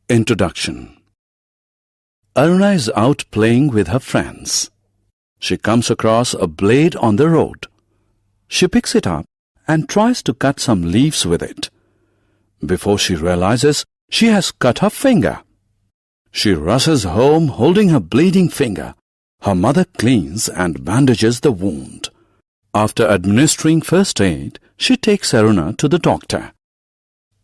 Introduction. Aruna is out playing with her friends. She comes across a blade on the road. She picks it up and tries to cut some leaves with it. Before she realizes, she has cut her finger. She rushes home holding her bleeding finger. Her mother cleans and bandages the wound. After administering first aid, she takes Aruna to the doctor.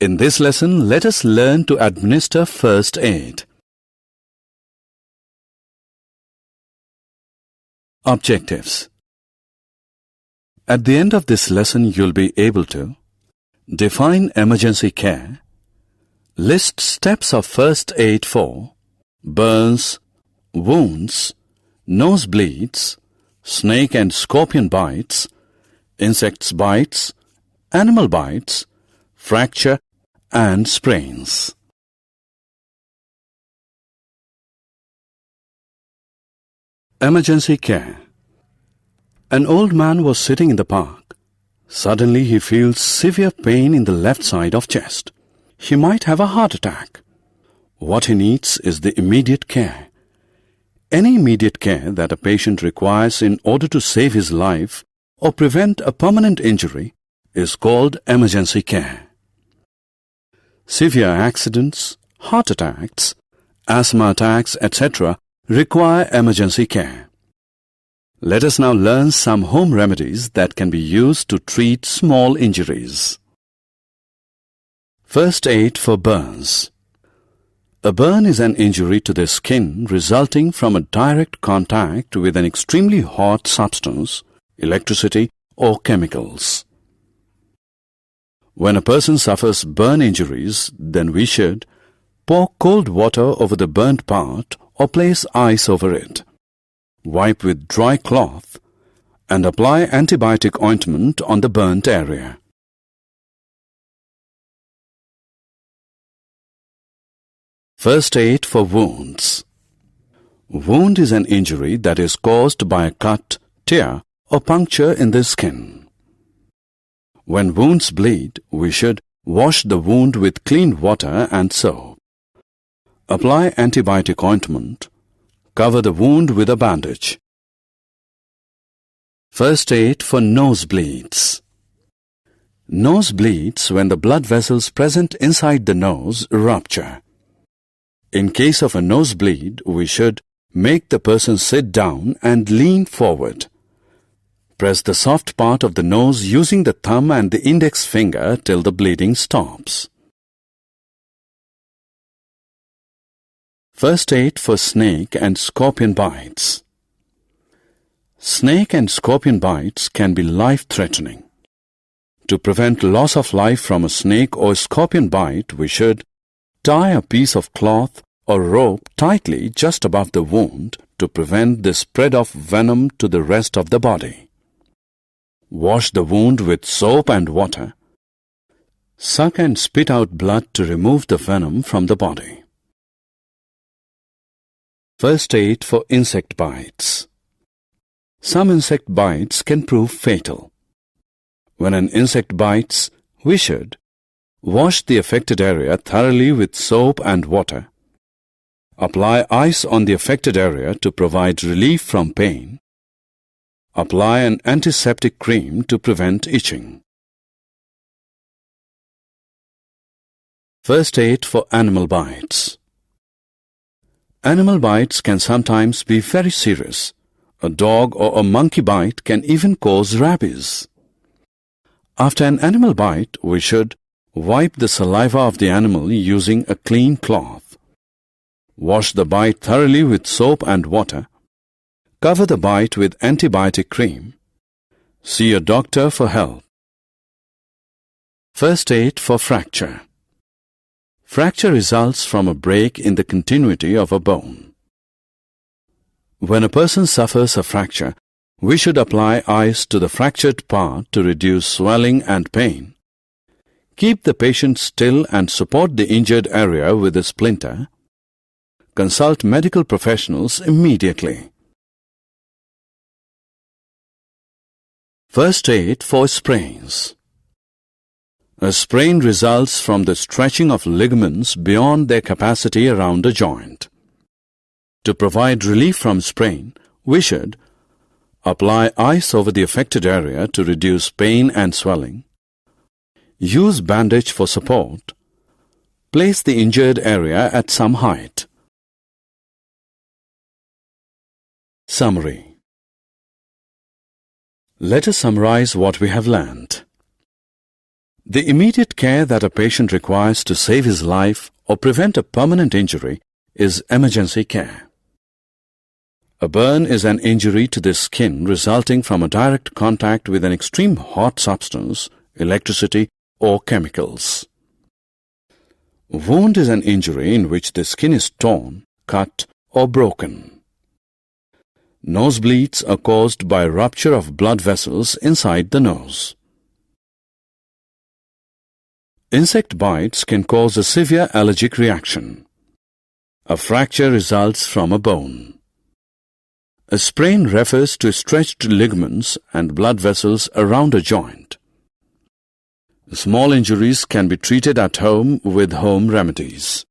In this lesson, let us learn to administer first aid. Objectives. At the end of this lesson, you'll be able to define emergency care, list steps of first aid for burns, wounds, nosebleeds, snake and scorpion bites, insects bites, animal bites, fracture and sprains. Emergency care. An old man was sitting in the park. Suddenly he feels severe pain in the left side of chest. He might have a heart attack. What he needs is the immediate care. Any immediate care that a patient requires in order to save his life or prevent a permanent injury is called emergency care. Severe accidents, heart attacks, asthma attacks, etc. require emergency care. Let us now learn some home remedies that can be used to treat small injuries. First aid for burns. A burn is an injury to the skin resulting from a direct contact with an extremely hot substance, electricity, or chemicals. When a person suffers burn injuries, then we should pour cold water over the burnt part or place ice over it. Wipe with dry cloth and apply antibiotic ointment on the burnt area. First aid for wounds. Wound is an injury that is caused by a cut, tear, or puncture in the skin. When wounds bleed, we should wash the wound with clean water and soap. Apply antibiotic ointment. Cover the wound with a bandage. First aid for nosebleeds. Nose bleeds when the blood vessels present inside the nose rupture. In case of a nosebleed, we should make the person sit down and lean forward. Press the soft part of the nose using the thumb and the index finger till the bleeding stops. First aid for snake and scorpion bites. Snake and scorpion bites can be life-threatening. To prevent loss of life from a snake or scorpion bite, we should tie a piece of cloth or rope tightly just above the wound to prevent the spread of venom to the rest of the body. Wash the wound with soap and water. Suck and spit out blood to remove the venom from the body. First aid for insect bites. Some insect bites can prove fatal. When an insect bites, we should wash the affected area thoroughly with soap and water. Apply ice on the affected area to provide relief from pain. Apply an antiseptic cream to prevent itching. First aid for animal bites. Animal bites can sometimes be very serious. A dog or a monkey bite can even cause rabies. After an animal bite, we should wipe the saliva of the animal using a clean cloth. Wash the bite thoroughly with soap and water. Cover the bite with antibiotic cream. See a doctor for help. First aid for fracture. Fracture results from a break in the continuity of a bone. When a person suffers a fracture, we should apply ice to the fractured part to reduce swelling and pain. Keep the patient still and support the injured area with a splinter. Consult medical professionals immediately. First aid for sprains. A sprain results from the stretching of ligaments beyond their capacity around a joint. To provide relief from sprain, we should apply ice over the affected area to reduce pain and swelling, use bandage for support, place the injured area at some height. Summary. Let us summarize what we have learned. The immediate care that a patient requires to save his life or prevent a permanent injury is emergency care. A burn is an injury to the skin resulting from a direct contact with an extreme hot substance, electricity, or chemicals. A wound is an injury in which the skin is torn, cut, or broken. Nosebleeds are caused by rupture of blood vessels inside the nose. Insect bites can cause a severe allergic reaction. A fracture results from a bone. A sprain refers to stretched ligaments and blood vessels around a joint. Small injuries can be treated at home with home remedies.